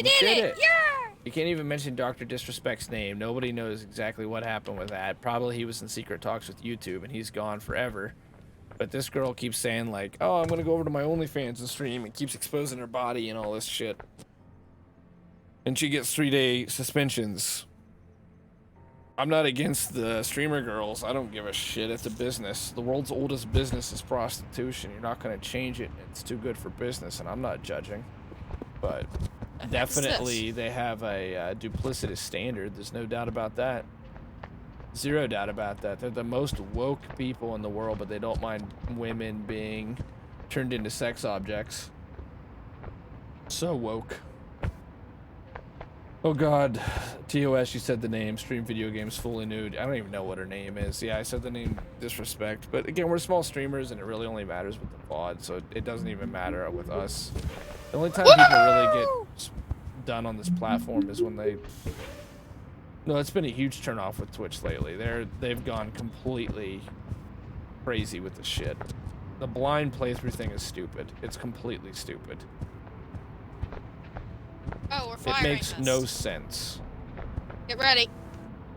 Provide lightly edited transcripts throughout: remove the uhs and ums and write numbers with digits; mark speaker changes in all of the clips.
Speaker 1: We did it! Yeah!
Speaker 2: You can't even mention Dr. Disrespect's name. Nobody knows exactly what happened with that. Probably he was in secret talks with YouTube and he's gone forever. But this girl keeps saying like, oh, I'm gonna go over to my OnlyFans and stream, and keeps exposing her body and all this shit. And she gets 3-day suspensions. I'm not against the streamer girls. I don't give a shit. It's a business. The world's oldest business is prostitution. You're not gonna change it. It's too good for business, and I'm not judging. But definitely they have a duplicitous standard. There's no doubt about that. Zero doubt about that. They're the most woke people in the world, but they don't mind women being turned into sex objects. So woke. Oh god, TOS, you said the name, Stream Video Games Fully Nude. I don't even know what her name is. Yeah, I said the name Disrespect. But again, we're small streamers and it really only matters with the VOD, so it doesn't even matter with us. The only time people really get done on this platform is when they... No, it's been a huge turnoff with Twitch lately. They've gone completely crazy with the shit. The blind playthrough thing is stupid. It's completely stupid.
Speaker 1: Oh, we're firing
Speaker 2: It makes
Speaker 1: this.
Speaker 2: no sense.
Speaker 1: Get ready.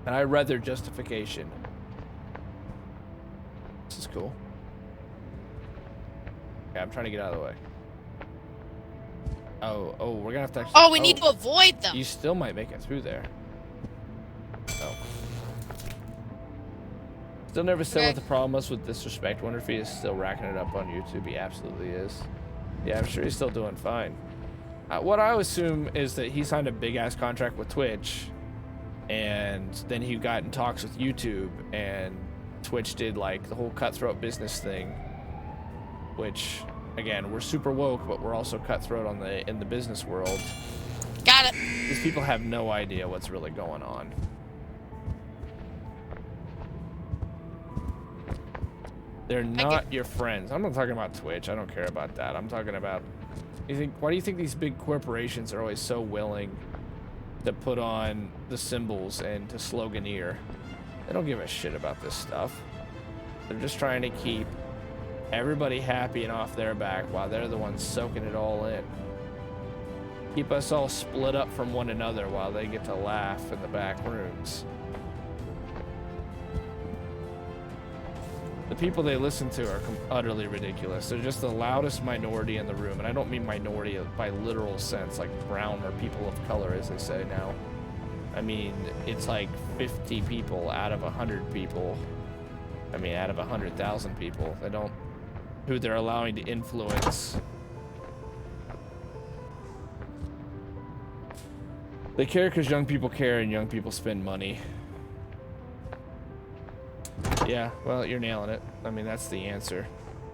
Speaker 2: And I read their justification. This is cool. Yeah, I'm trying to get out of the way. Oh, we're gonna have to actually...
Speaker 1: Oh, we need to avoid them.
Speaker 2: You still might make it through there. Oh. Still never said what the problem was with Disrespect. Wonder if he is still racking it up on YouTube. He absolutely is. Yeah, I'm sure he's still doing fine. What I assume is that he signed a big-ass contract with Twitch, and then he got in talks with YouTube, and Twitch did, like, the whole cutthroat business thing, which, again, we're super woke, but we're also cutthroat in the business world.
Speaker 1: Got it.
Speaker 2: These people have no idea what's really going on. They're not your friends. I'm not talking about Twitch. I don't care about that. I'm talking about... Why do you think these big corporations are always so willing to put on the symbols and to sloganeer? They don't give a shit about this stuff. They're just trying to keep everybody happy and off their back while they're the ones soaking it all in. Keep us all split up from one another while they get to laugh in the back rooms. The people they listen to are utterly ridiculous. They're just the loudest minority in the room. And I don't mean minority by literal sense, like brown or people of color, as they say now. I mean, it's like 50 people out of 100 people. I mean, out of 100,000 people. Who they're allowing to influence. They care because young people care and young people spend money. Yeah, well, you're nailing it. I mean, that's the answer.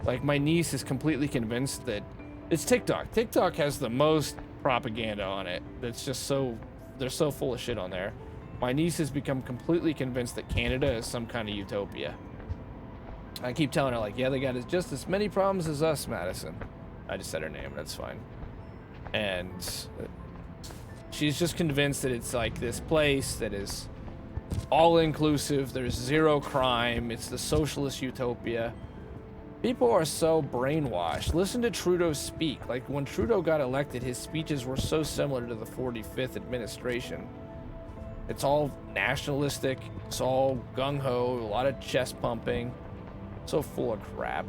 Speaker 2: Like, my niece is completely convinced that it's TikTok. TikTok has the most propaganda on it. That's just so... They're so full of shit on there. My niece has become completely convinced that Canada is some kind of utopia. I keep telling her, like, yeah, they got just as many problems as us, Madison. I just said her name, that's fine. And she's just convinced that it's like this place that is all-inclusive, there's zero crime, it's the socialist utopia. People are so brainwashed. Listen to Trudeau speak. Like, when Trudeau got elected, his speeches were so similar to the 45th administration. It's all nationalistic, it's all gung-ho, a lot of chest pumping. So full of crap.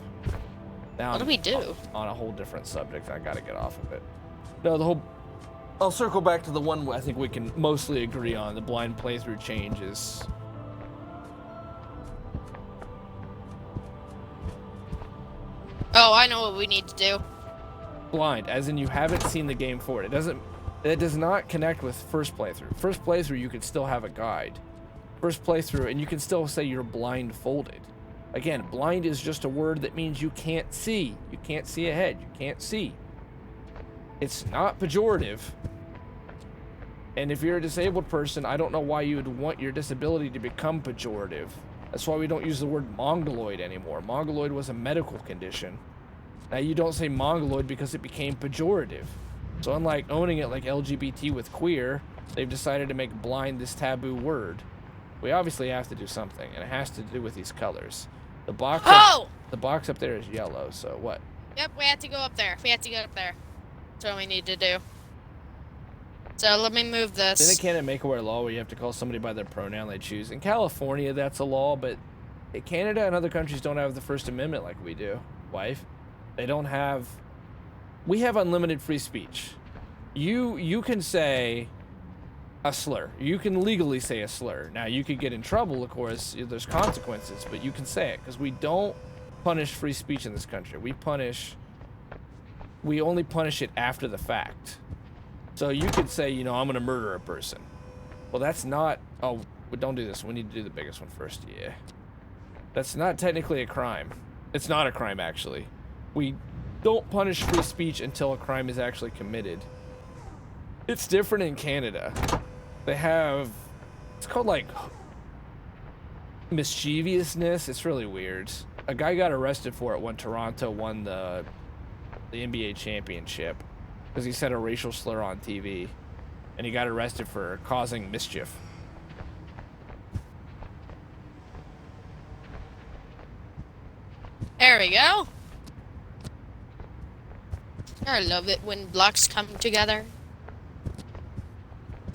Speaker 2: Now,
Speaker 1: what do we do?
Speaker 2: On a whole different subject, I gotta get off of it. No, I'll circle back to the one I think we can mostly agree on. The blind playthrough changes.
Speaker 1: Oh, I know what we need to do.
Speaker 2: Blind, as in you haven't seen the game for it. It does not connect with first playthrough. First playthrough, you could still have a guide. First playthrough, and you can still say you're blindfolded. Again, blind is just a word that means you can't see. You can't see ahead. You can't see. It's not pejorative. And if you're a disabled person, I don't know why you would want your disability to become pejorative. That's why we don't use the word mongoloid anymore. Mongoloid was a medical condition. Now you don't say mongoloid because it became pejorative. So unlike owning it like LGBT with queer, they've decided to make blind this taboo word. We obviously have to do something, and it has to do with these colors. The box up there is yellow, so what?
Speaker 1: Yep, we have to go up there. We have to get up there. That's what we need to do. So let me move
Speaker 2: Didn't
Speaker 1: this.
Speaker 2: Canada make aware law where you have to call somebody by their pronoun they choose? In California, that's a law, but Canada and other countries don't have the First Amendment like we do, wife. They don't have... We have unlimited free speech. You can say a slur. You can legally say a slur. Now, you could get in trouble, of course. There's consequences, but you can say it, because we don't punish free speech in this country. We only punish it after the fact. So you could say, you know, I'm going to murder a person. Well, that's not... Oh, don't do this. We need to do the biggest one first. Yeah. That's not technically a crime. It's not a crime, actually. We don't punish free speech until a crime is actually committed. It's different in Canada. They have... It's called, like... mischievousness. It's really weird. A guy got arrested for it when Toronto won the NBA championship. Because he said a racial slur on TV. And he got arrested for causing mischief.
Speaker 1: There we go. I love it when blocks come together.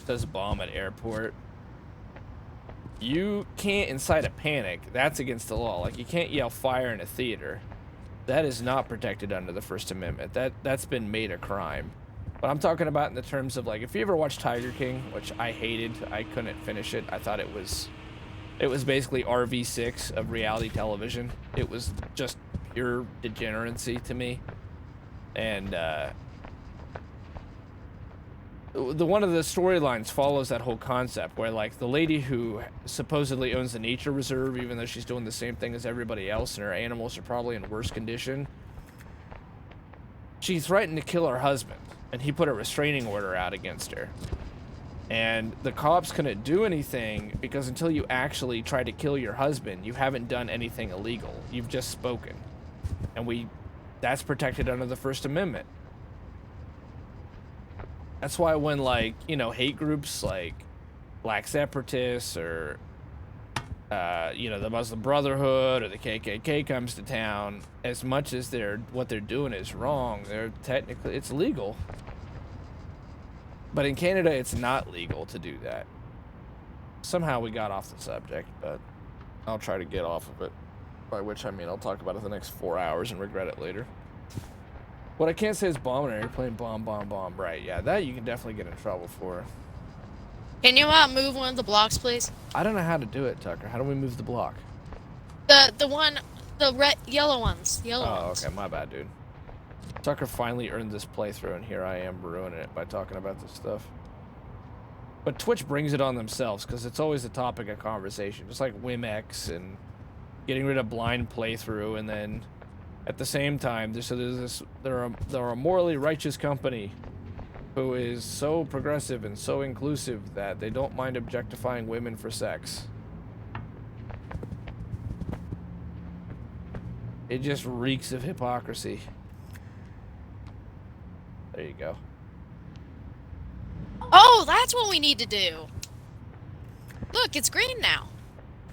Speaker 2: Does bomb at airport. You can't incite a panic. That's against the law. Like, you can't yell fire in a theater. That is not protected under the First Amendment. That's been made a crime. But I'm talking about in the terms of, like, if you ever watched Tiger King, which I hated, I couldn't finish it. I thought it was basically RV6 of reality television. It was just pure degeneracy to me. And one of the storylines follows that whole concept where, like, the lady who supposedly owns the nature reserve, even though she's doing the same thing as everybody else and her animals are probably in worse condition, she threatened to kill her husband, and he put a restraining order out against her. And the cops couldn't do anything because until you actually try to kill your husband, you haven't done anything illegal. You've just spoken. And that's protected under the First Amendment. That's why when, like, you know, hate groups like Black Separatists or, you know, the Muslim Brotherhood or the KKK comes to town, as much as what they're doing is wrong, it's legal. But in Canada, it's not legal to do that. Somehow we got off the subject, but I'll try to get off of it. By which I mean I'll talk about it the next 4 hours and regret it later. What I can't say is bomb an airplane, bomb. Right, yeah, that you can definitely get in trouble for.
Speaker 1: Can you move one of the blocks, please?
Speaker 2: I don't know how to do it, Tucker. How do we move the block?
Speaker 1: The red, yellow ones.
Speaker 2: Oh, okay, my bad, dude. Tucker finally earned this playthrough, and here I am ruining it by talking about this stuff. But Twitch brings it on themselves, because it's always a topic of conversation. Just like WimX and getting rid of blind playthrough, and then at the same time, they're a morally righteous company who is so progressive and so inclusive that they don't mind objectifying women for sex. It just reeks of hypocrisy. There you go.
Speaker 1: Oh, that's what we need to do. Look, it's green now.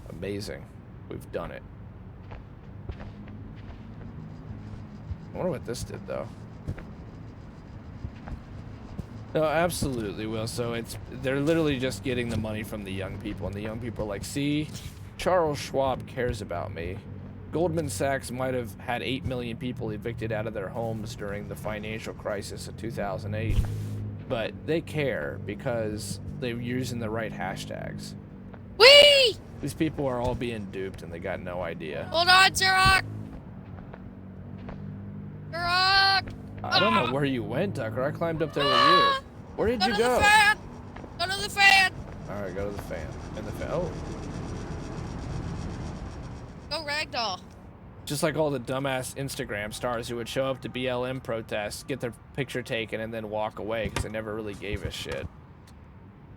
Speaker 2: Amazing. We've done it. I wonder what this did, though. No, absolutely, Will. So they're literally just getting the money from the young people, and the young people are like, see, Charles Schwab cares about me. Goldman Sachs might have had 8 million people evicted out of their homes during the financial crisis of 2008, but they care because they're using the right hashtags.
Speaker 1: Whee!
Speaker 2: These people are all being duped, and they got no idea.
Speaker 1: Hold on, Zerok! Zerok!
Speaker 2: I don't know where you went, Tucker. I climbed up there with you. Where did you go?
Speaker 1: Go to the fan! Go to the fan!
Speaker 2: Alright, go to the fan. And the fan. Oh.
Speaker 1: Go ragdoll.
Speaker 2: Just like all the dumbass Instagram stars who would show up to BLM protests, get their picture taken, and then walk away because they never really gave a shit.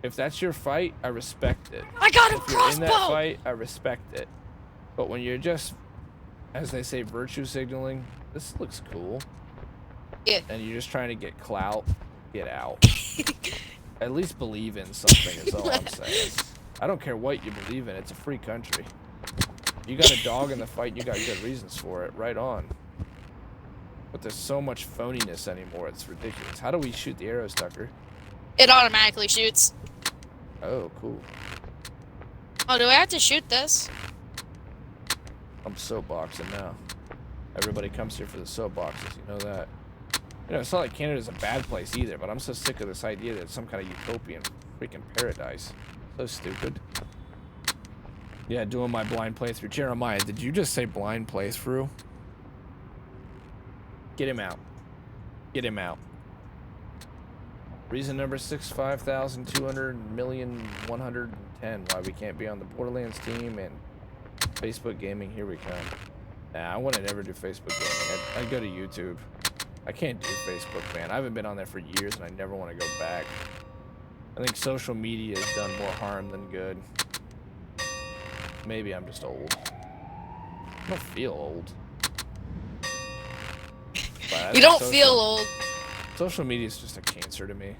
Speaker 2: If that's your fight, I respect it.
Speaker 1: I got a
Speaker 2: If you're in that
Speaker 1: crossbow!
Speaker 2: fight, I respect it. But when you're just, as they say, virtue signaling, this looks cool.
Speaker 1: Yeah.
Speaker 2: And you're just trying to get clout, get out. At least believe in something is all I'm saying. I don't care what you believe in. It's a free country. You got a dog in the fight, you got good reasons for it. Right on. But there's so much phoniness anymore. It's ridiculous. How do we shoot the arrows, Tucker?
Speaker 1: It automatically shoots.
Speaker 2: Oh, cool.
Speaker 1: Oh, do I have to shoot this?
Speaker 2: I'm soapboxing now. Everybody comes here for the soapboxes, you know that. You know, it's not like Canada's a bad place either, but I'm so sick of this idea that it's some kind of utopian freaking paradise. So stupid. Yeah, doing my blind playthrough. Jeremiah, did you just say blind playthrough? Get him out. Get him out. Reason number 6,200,000,110 why we can't be on the Borderlands team and Facebook gaming. Here we come. Nah, I wouldn't ever do Facebook gaming. I'd go to YouTube. I can't do Facebook, man. I haven't been on there for years and I never want to go back. I think social media has done more harm than good. Maybe I'm just old. I don't feel old.
Speaker 1: You don't feel old.
Speaker 2: Social media is just a cancer to me.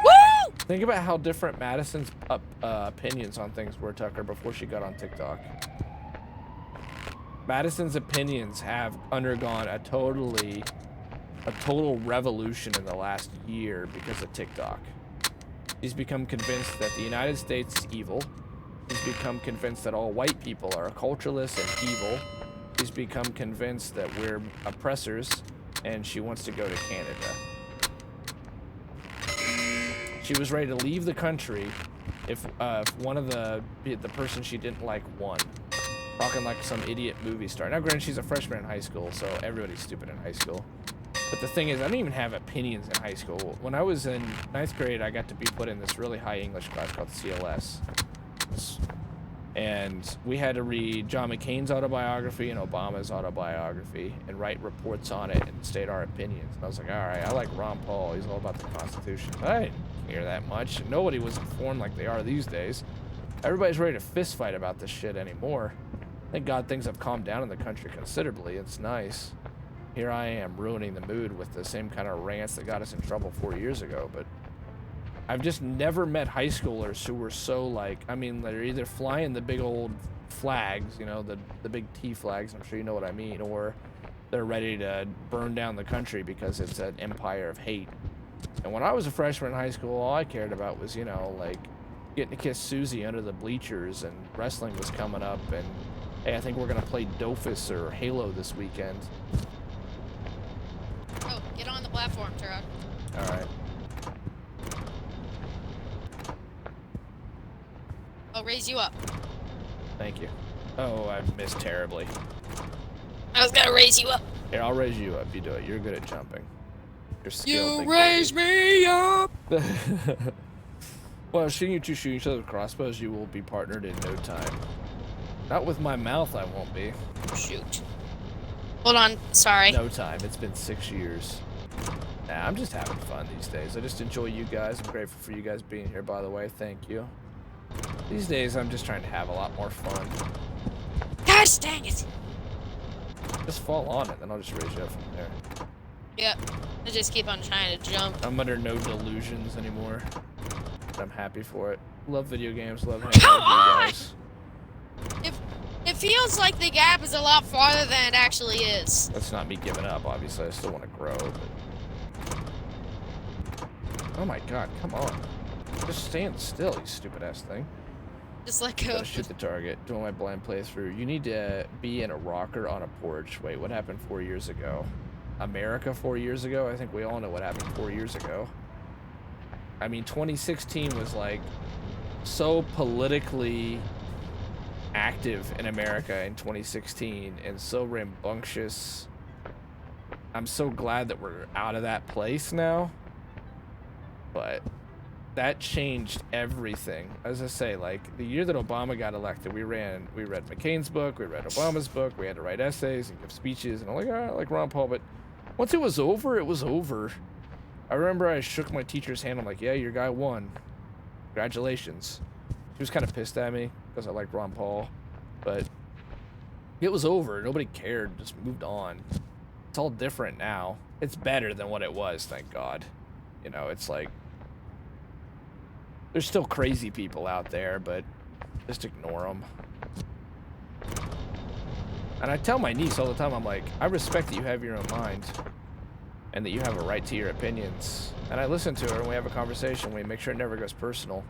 Speaker 1: Woo!
Speaker 2: Think about how different Madison's opinions on things were, Tucker, before she got on TikTok. Madison's opinions have undergone a total revolution in the last year because of TikTok. He's become convinced that the United States is evil. He's become convinced that all white people are cultureless and evil. He's become convinced that we're oppressors, and she wants to go to Canada. She was ready to leave the country if one of the person she didn't like won. Talking like some idiot movie star. Now, granted, she's a freshman in high school, so everybody's stupid in high school. But the thing is, I didn't even have opinions in high school. When I was in 9th grade, I got to be put in this really high English class called CLS. And we had to read John McCain's autobiography and Obama's autobiography and write reports on it and state our opinions. And I was like, all right, I like Ron Paul. He's all about the Constitution. But I didn't hear that much. Nobody was informed like they are these days. Everybody's ready to fist fight about this shit anymore. Thank God things have calmed down in the country considerably. It's nice. Here I am ruining the mood with the same kind of rants that got us in trouble 4 years ago. But I've just never met high schoolers who were so like, I mean, they're either flying the big old flags, you know, the big T flags, I'm sure you know what I mean, or they're ready to burn down the country because it's an empire of hate. And when I was a freshman in high school, all I cared about was, you know, like getting to kiss Susie under the bleachers, and wrestling was coming up, and hey, I think we're gonna play Dofus or Halo this weekend.
Speaker 1: Oh, get on the platform, Turok.
Speaker 2: All right.
Speaker 1: I'll raise you up.
Speaker 2: Thank you. Oh, I missed terribly.
Speaker 1: I was gonna raise you up.
Speaker 2: Here, I'll raise you up. You do it. You're good at jumping. You're skilled.
Speaker 1: You raise me up.
Speaker 2: Well, shooting you two shooting each other with crossbows, you will be partnered in no time. Not with my mouth, I won't be.
Speaker 1: Shoot. Hold on. Sorry.
Speaker 2: No time. It's been 6 years. Nah, I'm just having fun these days. I just enjoy you guys. I'm grateful for you guys being here, by the way. Thank you. These days, I'm just trying to have a lot more fun.
Speaker 1: Gosh dang it.
Speaker 2: Just fall on it, then I'll just raise you up from there.
Speaker 1: Yep. I just keep on trying to jump.
Speaker 2: I'm under no delusions anymore. I'm happy for it. Love video games. Love hanging out with you guys.
Speaker 1: It feels like the gap is a lot farther than it actually is.
Speaker 2: That's not me giving up, obviously. I still want to grow, but... Oh my god, come on. Just stand still, you stupid-ass thing.
Speaker 1: Just let go.
Speaker 2: Gotta shoot the target. Doing my blind playthrough. You need to be in a rocker on a porch. Wait, what happened 4 years ago? America 4 years ago? I think we all know what happened 4 years ago. I mean, 2016 was, like, so politically active in America in 2016 and so rambunctious. I'm so glad that we're out of that place now. But that changed everything. As I say, like, the year that Obama got elected, we read McCain's book, we read Obama's book, we had to write essays and give speeches, and I'm like, oh, I like Ron Paul, but once it was over, it was over. I remember I shook my teacher's hand. I'm like, yeah, your guy won. Congratulations. She was kind of pissed at me because I liked Ron Paul, but it was over. Nobody cared. Just moved on. It's all different now. It's better than what it was, thank God. You know, it's like, there's still crazy people out there, but just ignore them. And I tell my niece all the time, I'm like, I respect that you have your own mind. and that you have a right to your opinions. And I listen to her and we have a conversation. We make sure it never goes personal.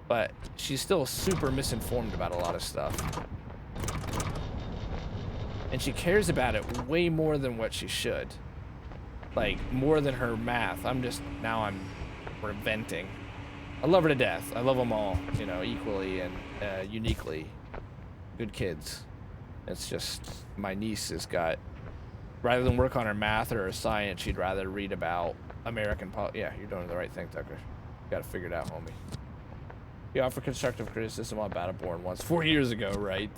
Speaker 2: But she's still super misinformed about a lot of stuff. And she cares about it way more than what she should. Like, more than her math. I'm venting. I love her to death. I love them all, you know, equally and uniquely. Good kids. It's just, my niece has got, rather than work on her math or her science, she'd rather read about American yeah, you're doing the right thing, Tucker. You gotta figure it out, homie. You offer constructive criticism on Battleborn once 4 years ago, right?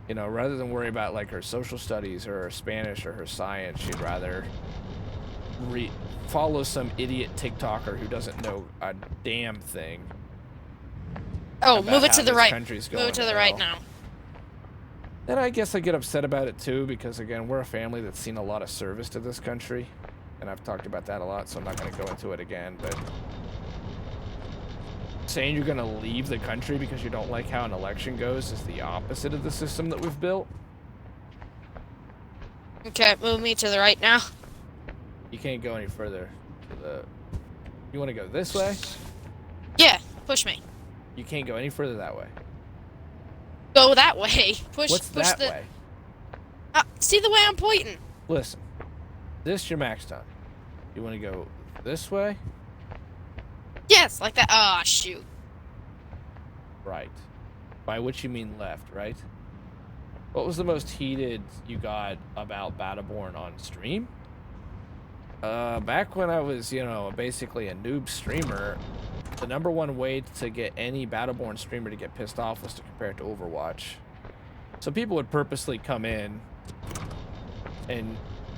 Speaker 2: You know, rather than worry about like her social studies or her Spanish or her science, she'd rather follow some idiot TikToker who doesn't know a damn thing.
Speaker 1: Oh, move it to the right. Move it to the right now.
Speaker 2: And I guess I get upset about it too, because again, we're a family that's seen a lot of service to this country. And I've talked about that a lot, so I'm not going to go into it again, but saying you're going to leave the country because you don't like how an election goes is the opposite of the system that we've built.
Speaker 1: Okay, move me to the right now.
Speaker 2: You can't go any further to the... You want to go this way?
Speaker 1: Yeah, push me.
Speaker 2: You can't go any further that way.
Speaker 1: Go that way. Push
Speaker 2: that
Speaker 1: the
Speaker 2: way?
Speaker 1: See the way I'm pointing?
Speaker 2: Listen. This your max time. You want to go this way?
Speaker 1: Yes, like that. Ah, oh, shoot.
Speaker 2: Right. By which you mean left, right? What was the most heated you got about Battleborn on stream? Back when I was, you know, basically a noob streamer, the #1 way to get any Battleborn streamer to get pissed off was to compare it to Overwatch. So people would purposely come in, and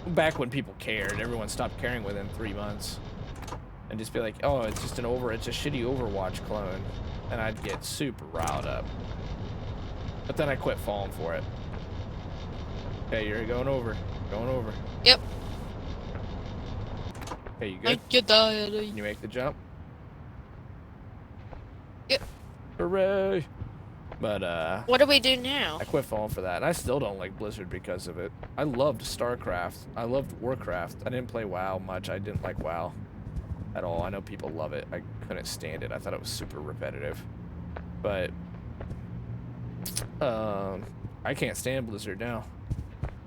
Speaker 2: back when people cared, everyone stopped caring within 3 months, and just be like, oh, it's just it's a shitty Overwatch clone, and I'd get super riled up. But then I quit falling for it. Okay, you're going over. Going over.
Speaker 1: Yep.
Speaker 2: Okay, you good? Can you make the jump?
Speaker 1: Yep.
Speaker 2: Hooray! But,
Speaker 1: what do we do now?
Speaker 2: I quit falling for that, and I still don't like Blizzard because of it. I loved StarCraft. I loved Warcraft. I didn't play WoW much. I didn't like WoW at all. I know people love it. I couldn't stand it. I thought it was super repetitive. But, I can't stand Blizzard now.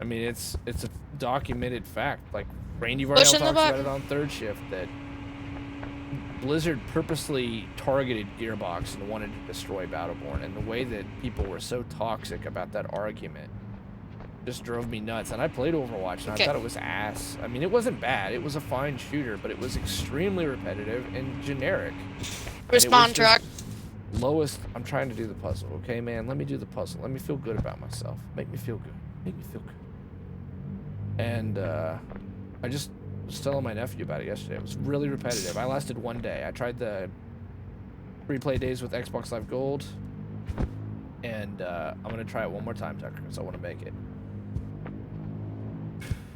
Speaker 2: I mean, it's a documented fact. Like, Randy Varnell talks about it on Third Shift, that Blizzard purposely targeted Gearbox and wanted to destroy Battleborn, and the way that people were so toxic about that argument just drove me nuts. And I played Overwatch, and I thought it was ass. I mean, it wasn't bad. It was a fine shooter, but it was extremely repetitive and generic.
Speaker 1: Respawn truck.
Speaker 2: Lowest. I'm trying to do the puzzle, okay, man? Let me do the puzzle. Let me feel good about myself. Make me feel good. Make me feel good. And, I just was telling my nephew about it yesterday. It was really repetitive. I lasted 1 day. I tried the free play days with Xbox Live Gold, and I'm gonna try it one more time, Tucker, because I want to make it.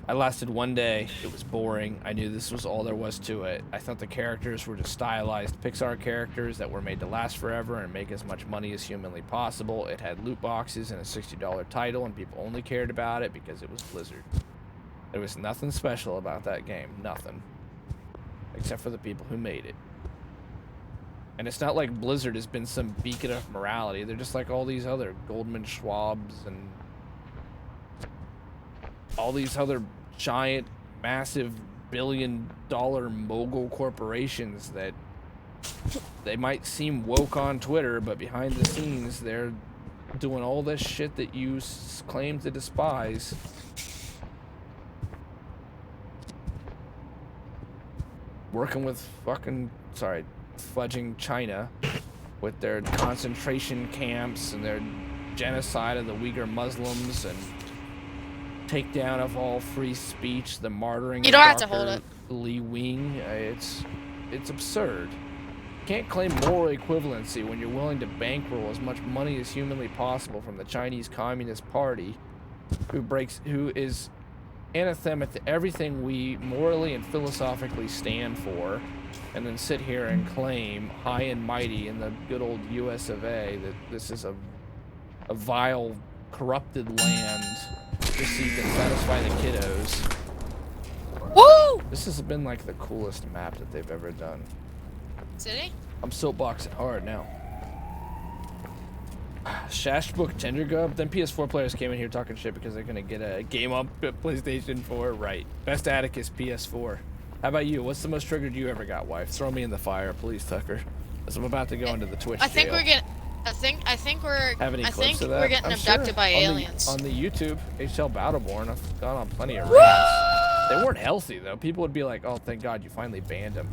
Speaker 2: I lasted 1 day. It was boring. I knew this was all there was to it. I thought the characters were just stylized Pixar characters that were made to last forever and make as much money as humanly possible. It had loot boxes and a $60 title, and people only cared about it because it was Blizzard. There was nothing special about that game. Nothing. Except for the people who made it. And it's not like Blizzard has been some beacon of morality. They're just like all these other Goldman Schwabs and all these other giant, massive, billion-dollar mogul corporations that they might seem woke on Twitter, but behind the scenes, they're doing all this shit that you claim to despise. Working with fudging China with their concentration camps and their genocide of the Uyghur Muslims and takedown of all free speech, the martyring of Dr. Li Wing. It's absurd. You can't claim moral equivalency when you're willing to bankroll as much money as humanly possible from the Chinese Communist Party, who is anathema to everything we morally and philosophically stand for, and then sit here and claim high and mighty in the good old US of A that this is a vile, corrupted land just so you can satisfy the kiddos.
Speaker 1: Woo!
Speaker 2: This has been like the coolest map that they've ever done.
Speaker 1: City?
Speaker 2: I'm soapboxing hard now. Shashbook Tendergub. Then PS4 players came in here talking shit because they're gonna get a game on PlayStation 4. Right. Best Atticus PS4. How about you? What's the most triggered you ever got, wife? Throw me in the fire, please, Tucker. As I'm about to go into the Twitch
Speaker 1: I think
Speaker 2: jail.
Speaker 1: we're getting. I think we're.
Speaker 2: Have any
Speaker 1: I
Speaker 2: clips
Speaker 1: think
Speaker 2: of that?
Speaker 1: we're getting
Speaker 2: I'm
Speaker 1: abducted
Speaker 2: sure.
Speaker 1: by aliens.
Speaker 2: On the YouTube, HL Battleborn, I've gone on plenty of rants. They weren't healthy though. People would be like, "Oh, thank God you finally banned him."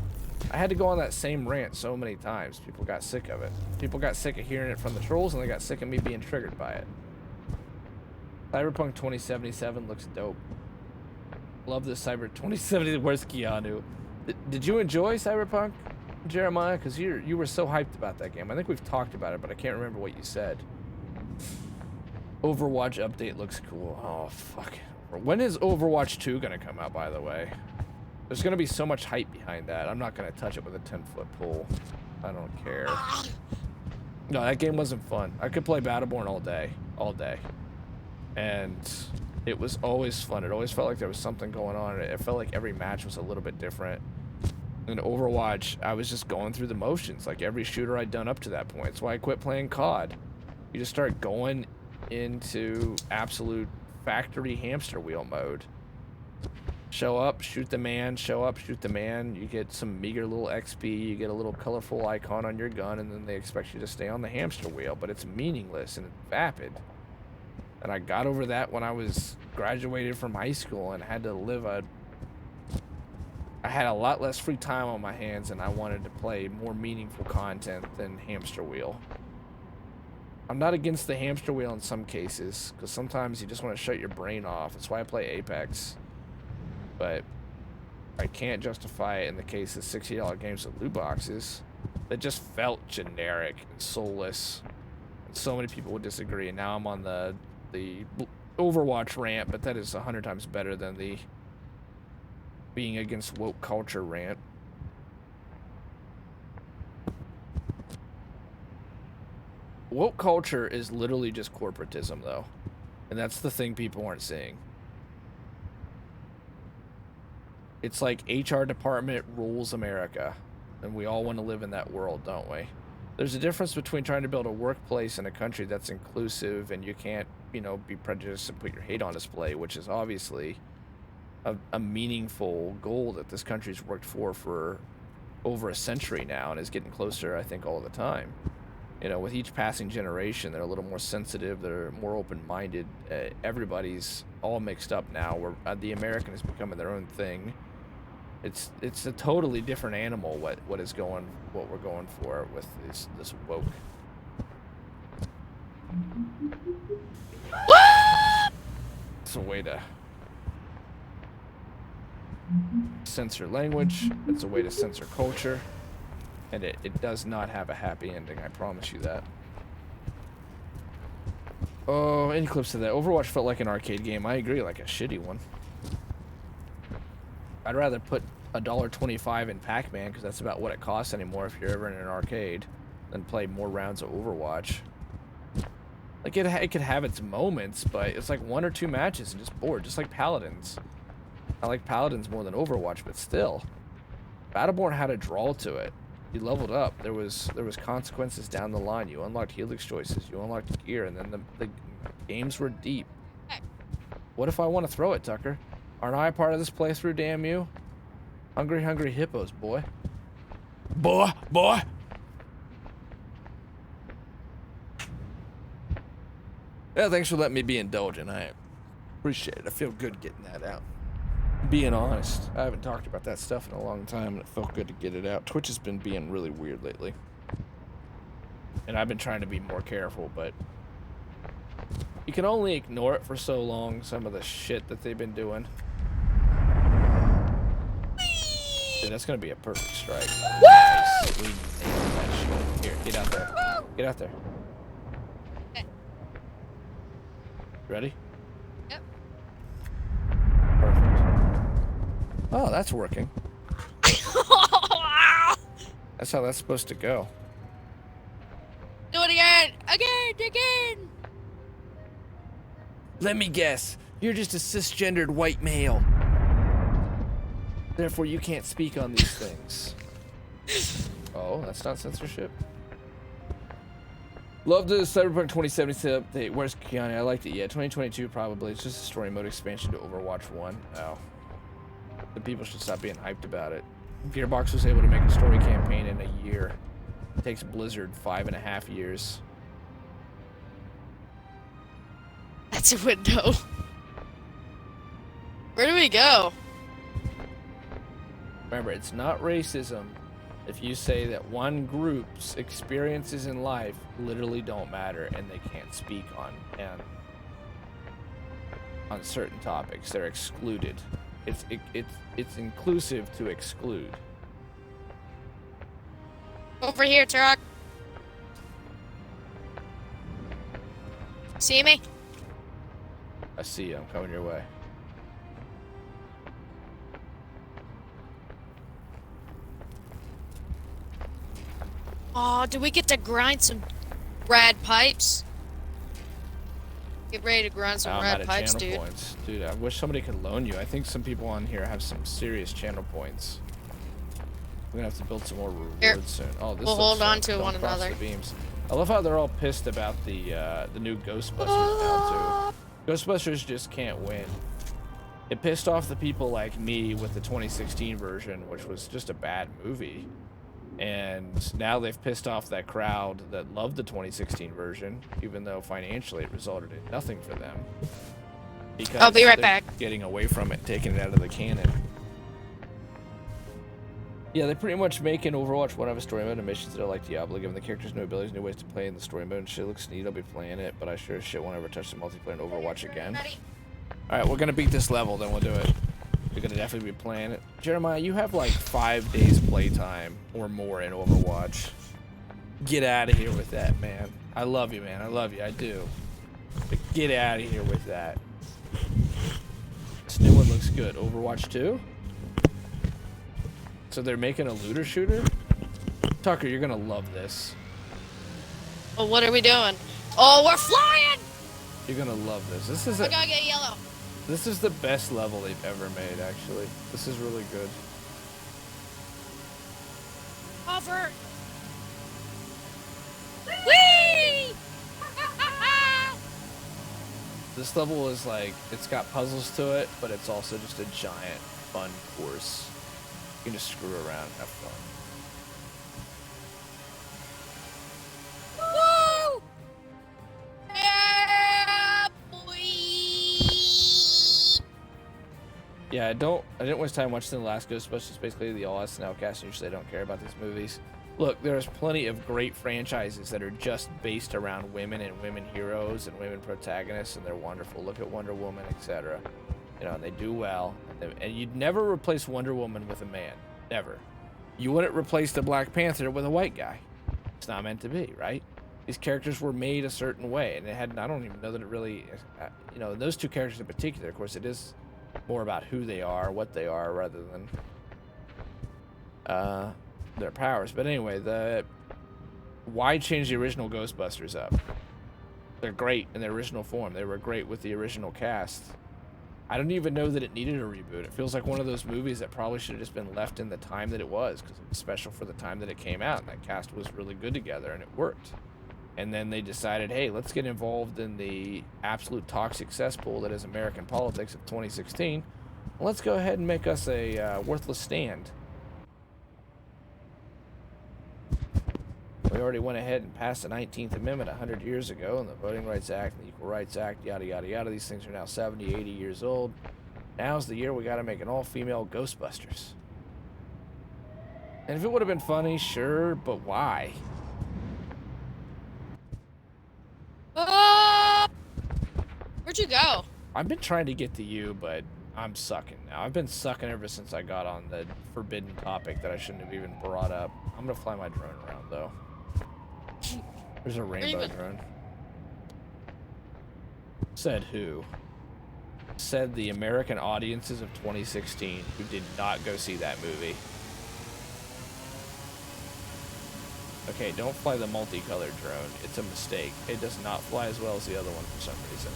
Speaker 2: I had to go on that same rant so many times. People got sick of it. People got sick of hearing it from the trolls, and they got sick of me being triggered by it. Cyberpunk 2077 looks dope. Love this Cyber 2070. Where's Keanu? Did you enjoy Cyberpunk, Jeremiah? Because you were so hyped about that game. I think we've talked about it, but I can't remember what you said. Overwatch update looks cool. Oh, fuck. When is Overwatch 2 going to come out, by the way? There's going to be so much hype behind that. I'm not going to touch it with a 10-foot pole. I don't care. No, that game wasn't fun. I could play Battleborn all day. All day. And it was always fun. It always felt like there was something going on. It felt like every match was a little bit different. In Overwatch, I was just going through the motions, like every shooter I'd done up to that point. That's why I quit playing COD. You just start going into absolute factory hamster wheel mode. Show up, shoot the man, show up, shoot the man. You get some meager little XP, you get a little colorful icon on your gun, and then they expect you to stay on the hamster wheel, but it's meaningless and vapid. And I got over that when I was graduated from high school and had to live I had a lot less free time on my hands, and I wanted to play more meaningful content than hamster wheel. I'm not against the hamster wheel in some cases, because sometimes you just want to shut your brain off. That's why I play Apex. But I can't justify it in the case of $60 games with loot boxes that just felt generic and soulless. And so many people would disagree, and now I'm on the Overwatch rant, but that is 100 times better than the being against woke culture rant. Woke culture is literally just corporatism, though. And that's the thing people aren't seeing. It's like HR department rules America. And we all want to live in that world, don't we? There's a difference between trying to build a workplace in a country that's inclusive and you can't, you know, be prejudiced and put your hate on display, which is obviously a meaningful goal that this country's worked for over a century now and is getting closer, I think, all the time. You know, with each passing generation, they're a little more sensitive, they're more open-minded. Everybody's all mixed up now. Where the American is becoming their own thing. It's a totally different animal. What we're going for with this woke. It's a way to censor language. It's a way to censor culture. And it does not have a happy ending, I promise you that. Oh, any clips of that? Overwatch felt like an arcade game. I agree, like a shitty one. I'd rather put $1.25 in Pac-Man, because that's about what it costs anymore if you're ever in an arcade, than play more rounds of Overwatch. Like, it could have its moments, but it's like 1 or 2 matches and just bored, just like Paladins. I like Paladins more than Overwatch, but still. Battleborn had a draw to it. You leveled up. There was consequences down the line. You unlocked helix choices. You unlocked gear, and then the games were deep. What if I want to throw it, Tucker? Aren't I a part of this playthrough, damn you? Hungry, hungry hippos, boy. Boy! Yeah, thanks for letting me be indulgent. I appreciate it. I feel good getting that out. Being honest, I haven't talked about that stuff in a long time, and it felt good to get it out. Twitch has been being really weird lately. And I've been trying to be more careful, but you can only ignore it for so long, some of the shit that they've been doing. Dude, that's gonna be a perfect strike. Nice. We nailed that shit. Here, get out there. Get out there.
Speaker 1: Okay.
Speaker 2: Ready?
Speaker 1: Yep.
Speaker 2: Perfect. Oh, that's working. That's how that's supposed to go.
Speaker 1: Do it again! Again!
Speaker 2: Let me guess. You're just a cisgendered white male. Therefore, you can't speak on these things. Oh, that's not censorship. Love the Cyberpunk 2077 update. Where's Keanu? I liked it. Yeah, 2022 probably. It's just a story mode expansion to Overwatch 1. Oh. The people should stop being hyped about it. Gearbox was able to make a story campaign in a year. It takes Blizzard 5.5 years.
Speaker 1: That's a window. Where do we go?
Speaker 2: Remember, it's not racism if you say that one group's experiences in life literally don't matter and they can't speak on certain topics. They're excluded. It's inclusive to exclude.
Speaker 1: Over here, Turok. See me?
Speaker 2: I see you. I'm coming your way.
Speaker 1: Oh, do we get to grind some rad pipes? Get ready to grind some
Speaker 2: I'm
Speaker 1: rad
Speaker 2: out of
Speaker 1: pipes,
Speaker 2: channel
Speaker 1: dude.
Speaker 2: points. Dude, I wish somebody could loan you. I think some people on here have some serious channel points. We're gonna have to build some more rewards
Speaker 1: Here.
Speaker 2: soon. Oh, this
Speaker 1: We'll
Speaker 2: looks
Speaker 1: hold
Speaker 2: fun.
Speaker 1: on to
Speaker 2: Don't
Speaker 1: one
Speaker 2: cross
Speaker 1: another.
Speaker 2: the beams. I love how they're all pissed about the new Ghostbusters now too. Ghostbusters just can't win. It pissed off the people like me with the 2016 version, which was just a bad movie. And now they've pissed off that crowd that loved the 2016 version, even though financially it resulted in nothing for them. Because
Speaker 1: I'll be right
Speaker 2: they're
Speaker 1: back.
Speaker 2: Getting away from it, taking it out of the canon. Yeah, they're pretty much making Overwatch 1 have a story mode and missions that are like Diablo, giving the characters new abilities, new ways to play in the story mode. And shit looks neat. I'll be playing it, but I sure as shit won't ever touch the multiplayer in Overwatch again. Alright, we're gonna beat this level, then we'll do it. We're gonna definitely be playing it. Jeremiah, you have like 5 days playtime or more in Overwatch. Get out of here with that, man. I love you, man. I love you. I do. But get out of here with that. This new one looks good. Overwatch 2? So they're making a looter shooter? Tucker, you're gonna love this.
Speaker 1: Well, what are we doing? Oh, we're flying!
Speaker 2: You're gonna love this.
Speaker 1: I gotta get yellow.
Speaker 2: This is the best level they've ever made, actually. This is really good.
Speaker 1: Hover. Whee!
Speaker 2: This level is like, it's got puzzles to it, but it's also just a giant fun course. You can just screw around and have fun.
Speaker 1: Woo! Yeah, boy!
Speaker 2: Yeah, I didn't waste time watching the last Ghostbusters. Basically, the all SNL cast usually don't care about these movies. Look, there's plenty of great franchises that are just based around women and women heroes and women protagonists, and they're wonderful. Look at Wonder Woman, etc. You know, and they do well. And you'd never replace Wonder Woman with a man. Never. You wouldn't replace the Black Panther with a white guy. It's not meant to be, right? These characters were made a certain way, and I don't even know that it really, you know, those two characters in particular, of course, it is more about who they are, what they are, rather than their powers. But anyway, why change the original Ghostbusters up? They're great in their original form. They were great with the original cast. I don't even know that it needed a reboot. It feels like one of those movies that probably should have just been left in the time that it was, because it was special for the time that it came out, and that cast was really good together, and it worked. And then they decided, hey, let's get involved in the absolute toxic cesspool that is American politics of 2016. Let's go ahead and make us a worthless stand. We already went ahead and passed the 19th Amendment 100 years ago, and the Voting Rights Act, and the Equal Rights Act, yada, yada, yada. These things are now 70, 80 years old. Now's the year we got to make an all-female Ghostbusters. And if it would have been funny, sure, but why?
Speaker 1: Where'd you go?
Speaker 2: I've been trying to get to you, but I'm sucking now. I've been sucking ever since I got on the forbidden topic that I shouldn't have even brought up. I'm gonna fly my drone around, though. There's a rainbow drone. Said who? Said the American audiences of 2016 who did not go see that movie. Okay, don't fly the multicolored drone. It's a mistake. It does not fly as well as the other one for some reason.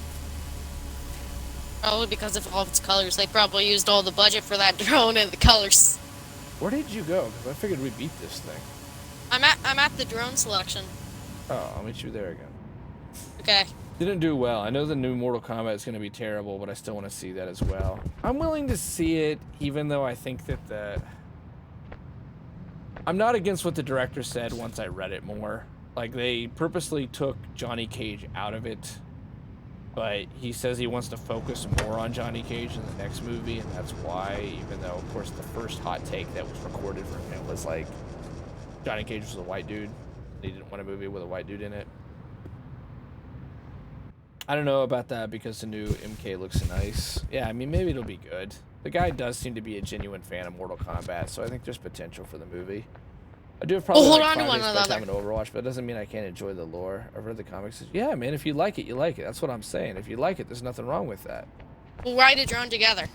Speaker 1: Probably because of all of its colors. They probably used all the budget for that drone and the colors.
Speaker 2: Where did you go? Because I figured we beat this thing.
Speaker 1: I'm at the drone selection.
Speaker 2: Oh, I'll meet you there again.
Speaker 1: Okay.
Speaker 2: Didn't do well. I know the new Mortal Kombat is going to be terrible, but I still want to see that as well. I'm willing to see it, even though I think that I'm not against what the director said once I read it more. Like, they purposely took Johnny Cage out of it, but he says he wants to focus more on Johnny Cage in the next movie, and that's why, even though, of course, the first hot take that was recorded from him was like, Johnny Cage was a white dude. He didn't want a movie with a white dude in it. I don't know about that because the new MK looks nice. Yeah, I mean, maybe it'll be good. The guy does seem to be a genuine fan of Mortal Kombat, so I think there's potential for the movie. I do have probably
Speaker 1: hold
Speaker 2: like
Speaker 1: on to
Speaker 2: 5
Speaker 1: one
Speaker 2: days
Speaker 1: another.
Speaker 2: playtime in Overwatch, but it doesn't mean I can't enjoy the lore. I've read the comics. Yeah, man, if you like it, you like it. That's what I'm saying. If you like it, there's nothing wrong with that.
Speaker 1: We'll ride a drone together.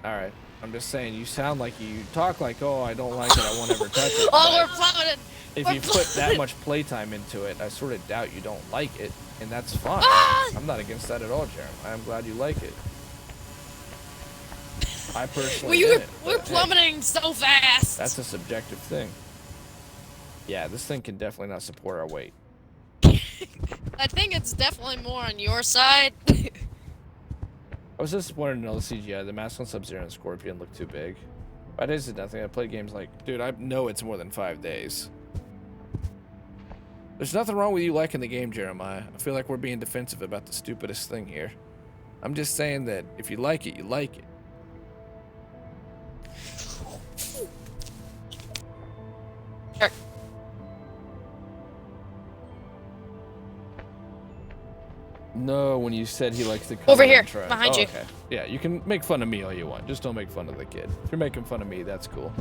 Speaker 2: All right. I'm just saying, you sound like you talk like, oh, I don't like it, I won't ever touch it.
Speaker 1: Oh,
Speaker 2: but
Speaker 1: we're plummeting.
Speaker 2: if you put that much playtime into it, I sort of doubt you don't like it, and that's fine.
Speaker 1: Ah!
Speaker 2: I'm not against that at all, Jeremy. I'm glad you like it. I personally didn't,
Speaker 1: We're
Speaker 2: but, hey,
Speaker 1: plummeting so fast.
Speaker 2: that's a subjective thing. Yeah, this thing can definitely not support our weight.
Speaker 1: I think it's definitely more on your side.
Speaker 2: I was disappointed in all the CGI. The mask on Sub-Zero and Scorpion looked too big. 5 days is nothing. I played games like, dude, I know it's more than 5 days. There's nothing wrong with you liking the game, Jeremiah. I feel like we're being defensive about the stupidest thing here. I'm just saying that if you like it, you like it.
Speaker 1: Sure.
Speaker 2: No, when you said he likes the
Speaker 1: Over
Speaker 2: cover
Speaker 1: here,
Speaker 2: and try.
Speaker 1: behind you.
Speaker 2: Okay. Yeah, you can make fun of me all you want. Just don't make fun of the kid. If you're making fun of me, that's cool.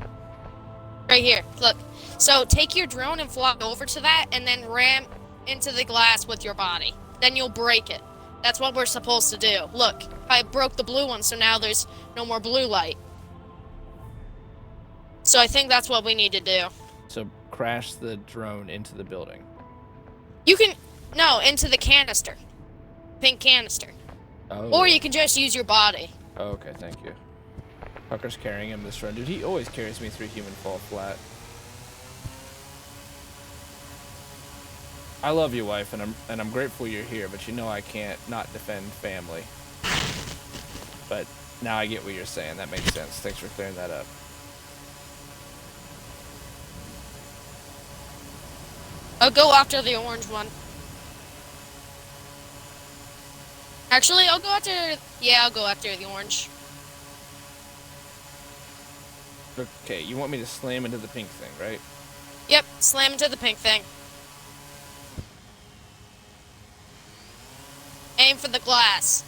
Speaker 1: Right here. Look. So take your drone and fly over to that and then ram into the glass with your body. Then you'll break it. That's what we're supposed to do. Look, I broke the blue one, so now there's no more blue light. So I think that's what we need to do.
Speaker 2: So crash the drone into the building.
Speaker 1: You can... No, into the canister. Pink canister.
Speaker 2: Oh.
Speaker 1: Or you can just use your body.
Speaker 2: Oh, okay, thank you. Tucker's carrying him this run. Dude, he always carries me through human fall flat. I love you, wife, and I'm grateful you're here, but you know I can't not defend family. But now I get what you're saying. That makes sense. Thanks for clearing that up.
Speaker 1: I'll go after the orange one. Actually, I'll go after... Yeah, I'll go after the orange.
Speaker 2: Okay, you want me to slam into the pink thing, right?
Speaker 1: Yep, slam into the pink thing. Aim for the glass.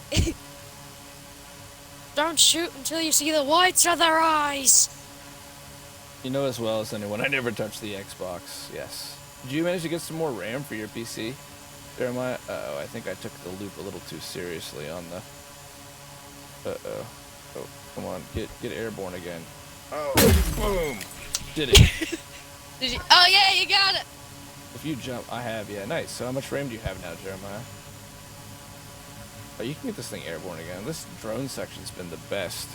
Speaker 1: Don't shoot until you see the whites of their eyes.
Speaker 2: You know as well as anyone, I never touched the Xbox. Yes. Did you manage to get some more RAM for your PC? Jeremiah? Uh-oh, I think I took the loop a little too seriously on the... Uh-oh. Oh, come on, get airborne again. Oh, boom! Did it.
Speaker 1: Did you? Oh yeah, you got it.
Speaker 2: If you jump, I have, yeah, nice. So how much RAM do you have now, Jeremiah? Oh, you can get this thing airborne again. This drone section's been the best.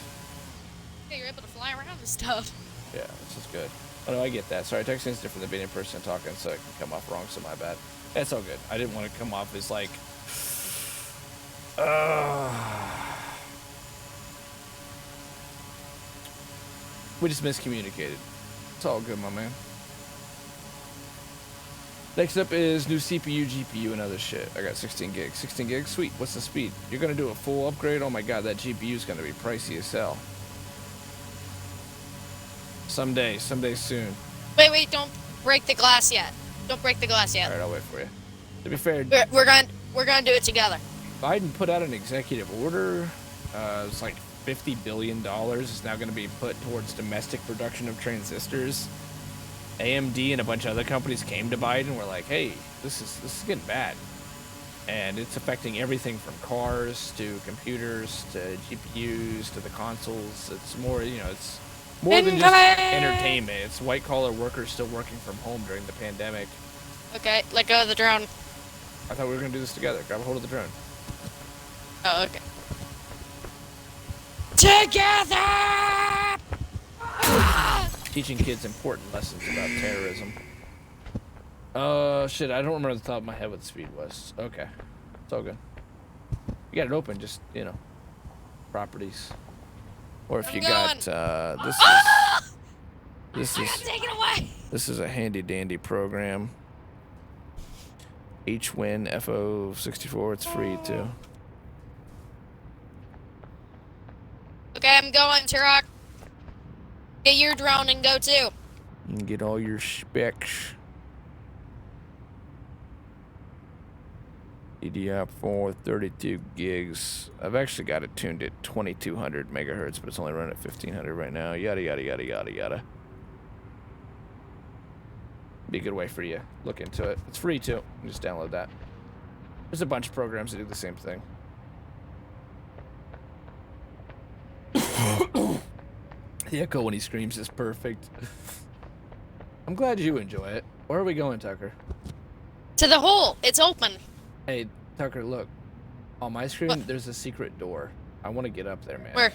Speaker 1: Yeah, you're able to fly around and stuff.
Speaker 2: Yeah, this is good. Oh no, I get that. Sorry, texting's different than being in person and talking, so it can come off wrong, so my bad. It's all good. I didn't want to come off as like... We just miscommunicated. It's all good, my man. Next up is new CPU, GPU, and other shit. I got 16 gigs. 16 gigs? Sweet. What's the speed? You're going to do a full upgrade? Oh my god, that GPU is going to be pricey as hell. Someday soon.
Speaker 1: Wait, don't break the glass yet. Don't break the glass yet.
Speaker 2: Alright, I'll wait for you. To be fair,
Speaker 1: We're gonna do it together.
Speaker 2: Biden put out an executive order. It's like $50 billion is now going to be put towards domestic production of transistors. AMD and a bunch of other companies came to Biden and were like, hey, this is getting bad. And it's affecting everything from cars to computers to GPUs to the consoles. It's more, it's more than just entertainment. It's white collar workers still working from home during the pandemic.
Speaker 1: Okay, let go of the drone.
Speaker 2: I thought we were going to do this together. Grab a hold of the drone.
Speaker 1: Oh, okay. Together!
Speaker 2: Teaching kids important lessons about terrorism. Shit, I don't remember off the top of my head what the speed was. Okay. It's all good. You got it open, just, you know, properties. Or if
Speaker 1: I'm
Speaker 2: you
Speaker 1: going.
Speaker 2: got, this
Speaker 1: I
Speaker 2: is,
Speaker 1: got taken away!
Speaker 2: this is a handy dandy program. HWin FO64, it's free too.
Speaker 1: Okay, I'm going, Turok. Get your drone and go too.
Speaker 2: You can get all your specs. DDR4, 32 gigs. I've actually got it tuned at 2200 megahertz, but it's only running at 1500 right now. Yada, yada, yada, yada, yada. Be a good way for you to look into it. It's free too. Just download that. There's a bunch of programs that do the same thing. The echo when he screams is perfect. I'm glad you enjoy it. Where are we going, Tucker?
Speaker 1: To the hole. It's open.
Speaker 2: Hey, Tucker, look. On my screen,
Speaker 1: What?
Speaker 2: there's a secret door. I want to get up there, man.
Speaker 1: Where?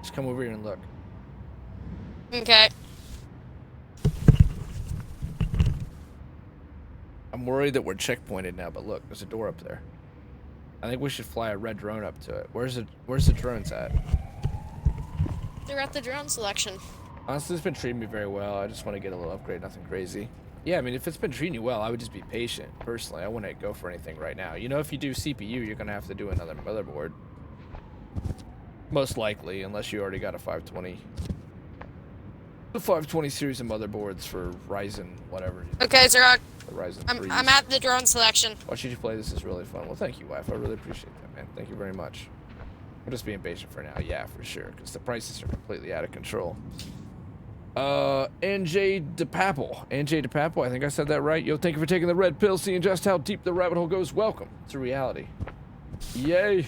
Speaker 2: Just come over here and look.
Speaker 1: Okay.
Speaker 2: I'm worried that we're checkpointed now, but look, there's a door up there. I think we should fly a red drone up to it. Where's the drones at?
Speaker 1: They're at the drone selection.
Speaker 2: Honestly, it's been treating me very well. I just want to get a little upgrade, nothing crazy. Yeah, I mean, if it's been treating you well, I would just be patient. Personally, I wouldn't go for anything right now. You know, if you do CPU, you're going to have to do another motherboard. Most likely, unless you already got a 520. The 520 series of motherboards for Ryzen, whatever.
Speaker 1: Okay, Turok.
Speaker 2: The Ryzen 3s.
Speaker 1: I'm at the drone selection.
Speaker 2: Watching you play this is really fun. Well, thank you, wife. I really appreciate that, man. Thank you very much. I'm just being patient for now. Yeah, for sure, because the prices are completely out of control. NJ DePapel. NJ DePapel, I think I said that right. Yo, thank you for taking the red pill, seeing just how deep the rabbit hole goes. Welcome to reality. Yay.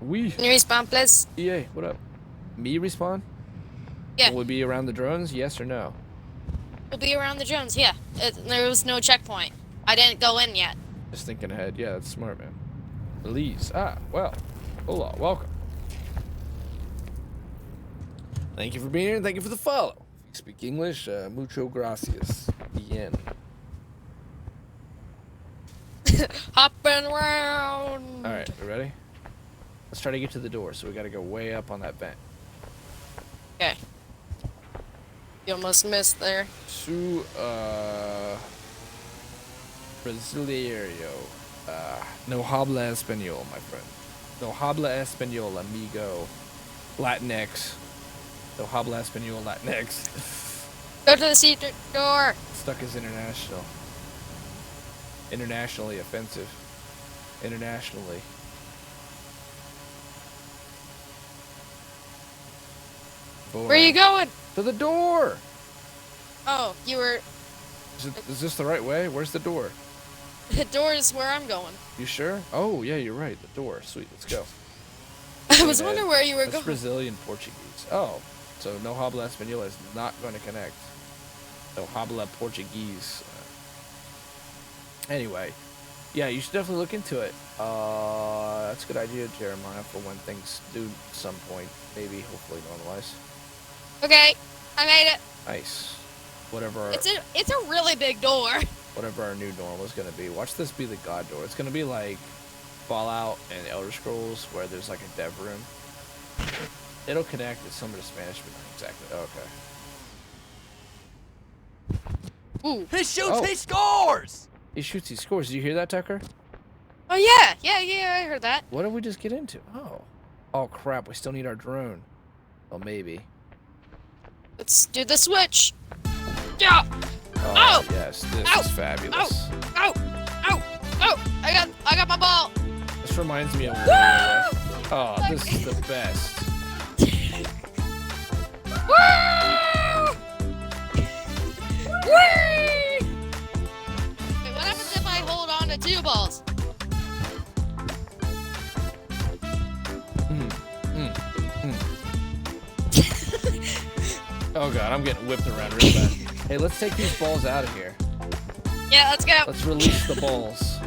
Speaker 2: We.
Speaker 1: Can you respawn, please?
Speaker 2: Yay. What up? Me respawn?
Speaker 1: Yeah.
Speaker 2: Will we be around the drones? Yes or no?
Speaker 1: We'll be around the drones, yeah. There was no checkpoint. I didn't go in yet.
Speaker 2: Just thinking ahead. Yeah, that's smart, man. Elise. Ah, well. Hola. Welcome. Thank you for being here and thank you for the follow. If you speak English, mucho gracias. Bien.
Speaker 1: Hopping around.
Speaker 2: Alright, we ready? Let's try to get to the door, so we gotta go way up on that vent.
Speaker 1: Okay. You almost missed there.
Speaker 2: To, Brasileiro. No habla español, my friend. No habla español, amigo. Latinx. No habla español, Latinx.
Speaker 1: Go to the secret door.
Speaker 2: Stuck as international. Internationally offensive. Internationally.
Speaker 1: Where are you going?
Speaker 2: To the door!
Speaker 1: Oh, you were...
Speaker 2: Is this the right way? Where's the door?
Speaker 1: The door is where I'm going.
Speaker 2: You sure? Oh, yeah, you're right. The door. Sweet, let's go.
Speaker 1: I was wondering where you were
Speaker 2: That's
Speaker 1: going.
Speaker 2: Brazilian Portuguese. Oh, so no habla español is not going to connect. No habla Portuguese. Anyway, yeah, you should definitely look into it. That's a good idea, Jeremiah, for when things do at some point, maybe, hopefully normalize.
Speaker 1: Okay, I made it.
Speaker 2: Nice. Whatever.
Speaker 1: It's a really big door.
Speaker 2: Whatever our new normal is going to be. Watch this be the God door. It's going to be like Fallout and Elder Scrolls, where there's like a dev room. It'll connect with some of the Spanish, but not exactly. Okay.
Speaker 1: Ooh.
Speaker 3: He shoots, he scores!
Speaker 2: He shoots, he scores. Did you hear that, Tucker?
Speaker 1: Oh yeah, I heard that.
Speaker 2: What did we just get into? Oh crap, we still need our drone. Oh, maybe.
Speaker 1: Let's do the switch. Yeah.
Speaker 2: Oh,
Speaker 1: Ow!
Speaker 2: yes, this
Speaker 1: Ow!
Speaker 2: is fabulous.
Speaker 1: Ow! I got my ball.
Speaker 2: This reminds me of
Speaker 1: Woo!
Speaker 2: Oh, this is the best.
Speaker 1: Woo! Whee! Wait, what happens if I hold on to two balls?
Speaker 2: Oh god, I'm getting whipped around real bad. Hey, let's take these balls out of here.
Speaker 1: Yeah, let's go.
Speaker 2: Let's release the balls.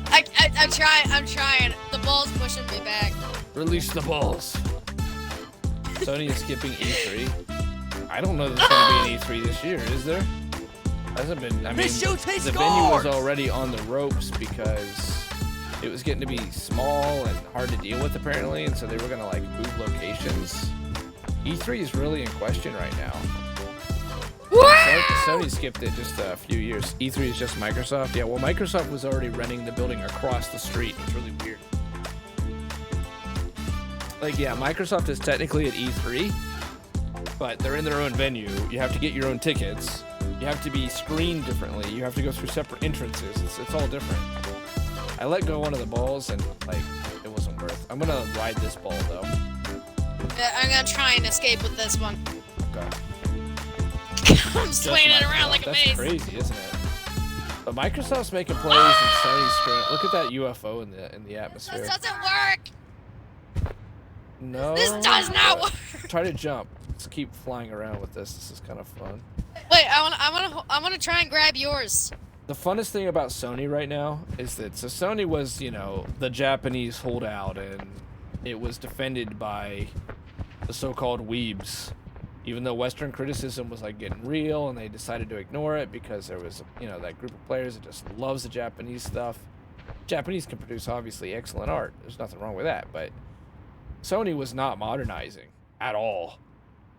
Speaker 1: I'm trying. The ball's pushing me back.
Speaker 2: Release the balls. Sony is skipping E3. I don't know there's going to be an E3 this year, is there? Hasn't been. I mean, the venue was already on the ropes because it was getting to be small and hard to deal with apparently, and so they were going to like move locations. E3 is really in question right now. Sony skipped it just a few years. E3 is just Microsoft. Yeah, well, Microsoft was already renting the building across the street. It's really weird. Like, yeah, Microsoft is technically at E3, but they're in their own venue. You have to get your own tickets. You have to be screened differently. You have to go through separate entrances. It's all different. I let go one of the balls and, like, it wasn't worth. I'm gonna ride this ball, though.
Speaker 1: Yeah, I'm gonna try and escape with this one.
Speaker 2: Okay.
Speaker 1: I'm swinging it around like a
Speaker 2: That's
Speaker 1: maze.
Speaker 2: crazy, isn't it? But Microsoft's making plays and Sony's screwing. Look at that UFO in the atmosphere.
Speaker 1: This doesn't work.
Speaker 2: No.
Speaker 1: This does not work.
Speaker 2: Try to jump. Let's keep flying around with this. This is kind of fun.
Speaker 1: Wait, I wanna try and grab yours.
Speaker 2: The funnest thing about Sony right now is that so Sony was, you know, the Japanese holdout, and it was defended by the so-called weebs. Even though Western criticism was like getting real, and they decided to ignore it because there was, you know, that group of players that just loves the Japanese stuff. Japanese can produce obviously excellent art. There's nothing wrong with that, but Sony was not modernizing at all.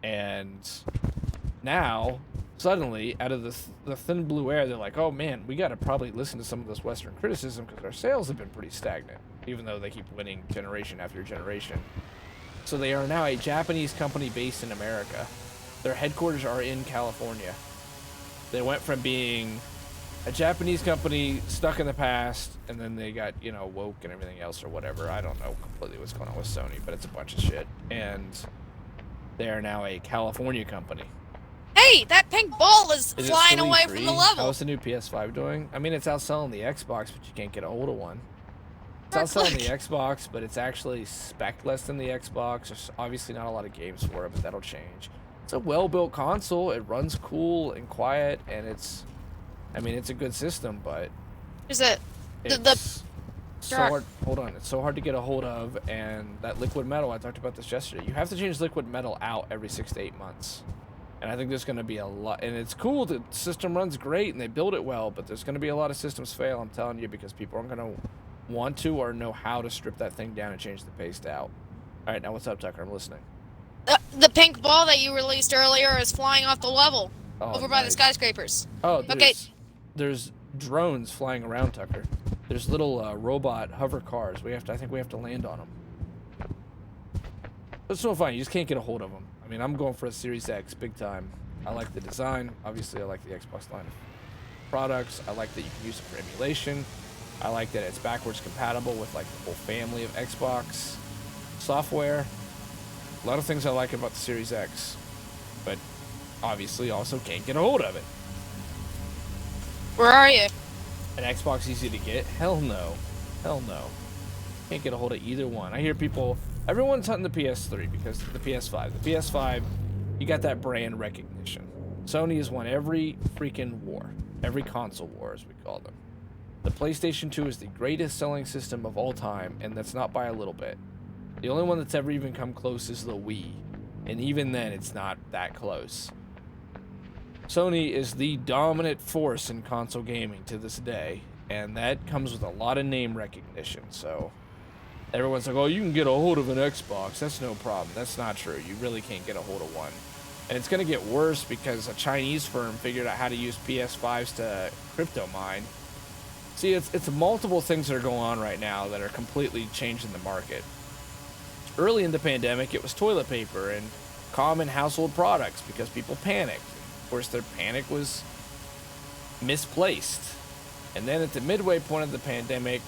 Speaker 2: And now, suddenly, out of the thin blue air, they're like, oh man, we got to probably listen to some of this Western criticism because our sales have been pretty stagnant, even though they keep winning generation after generation. So they are now a Japanese company based in America. Their headquarters are in California. They went from being a Japanese company stuck in the past, and then they got, you know, woke and everything else or whatever. I don't know completely what's going on with Sony, but it's a bunch of shit. And they are now a California company.
Speaker 1: Hey, that pink ball is
Speaker 2: Is it
Speaker 1: flying
Speaker 2: still
Speaker 1: away
Speaker 2: E3?
Speaker 1: from the level.
Speaker 2: How's the new PS5 doing? I mean, it's outselling the Xbox, but you can't get a hold of one. It's
Speaker 1: Look,
Speaker 2: outselling
Speaker 1: look.
Speaker 2: the Xbox, but it's actually spec'd less than the Xbox. There's obviously not a lot of games for it, but that'll change. It's a well-built console. It runs cool and quiet, and it's a good system, but
Speaker 1: Is it
Speaker 2: it's so
Speaker 1: Sure.
Speaker 2: hard. Hold on, it's so hard to get a hold of, and that liquid metal. I talked about this yesterday. You have to change liquid metal out every 6 to 8 months, and I think there's going to be a lot. And it's cool. The system runs great, and they build it well, but there's going to be a lot of systems fail. I'm telling you, because people aren't going to want to or know how to strip that thing down and change the paste out. All right, now what's up, Tucker? I'm listening.
Speaker 1: the pink ball that you released earlier is flying off the level
Speaker 2: Oh,
Speaker 1: over by the
Speaker 2: nice.
Speaker 1: skyscrapers?
Speaker 2: Oh,
Speaker 1: Okay.
Speaker 2: there's drones flying around, Tucker. There's little robot hover cars. I think we have to land on them. It's so fine. You just can't get a hold of them. I mean, I'm going for a Series X big time. I like the design. Obviously, I like the Xbox line of products. I like that you can use it for emulation. I like that it's backwards compatible with like the whole family of Xbox software. A lot of things I like about the Series X, but obviously also can't get a hold of it.
Speaker 1: Where are you?
Speaker 2: An Xbox easy to get? Hell no. Hell no. Can't get a hold of either one. I hear everyone's hunting the PS3 because the PS5. The PS5, you got that brand recognition. Sony has won every freaking war. Every console war, as we call them. The PlayStation 2 is the greatest selling system of all time, and that's not by a little bit. The only one that's ever even come close is the Wii, and even then it's not that close. Sony is the dominant force in console gaming to this day, and that comes with a lot of name recognition. So everyone's like, oh, you can get a hold of an Xbox. That's no problem. That's not true. You really can't get a hold of one. And it's going to get worse because a Chinese firm figured out how to use PS5s to crypto mine. See, it's multiple things that are going on right now that are completely changing the market. Early in the pandemic, it was toilet paper and common household products because people panicked. Of course, their panic was misplaced. And then at the midway point of the pandemic,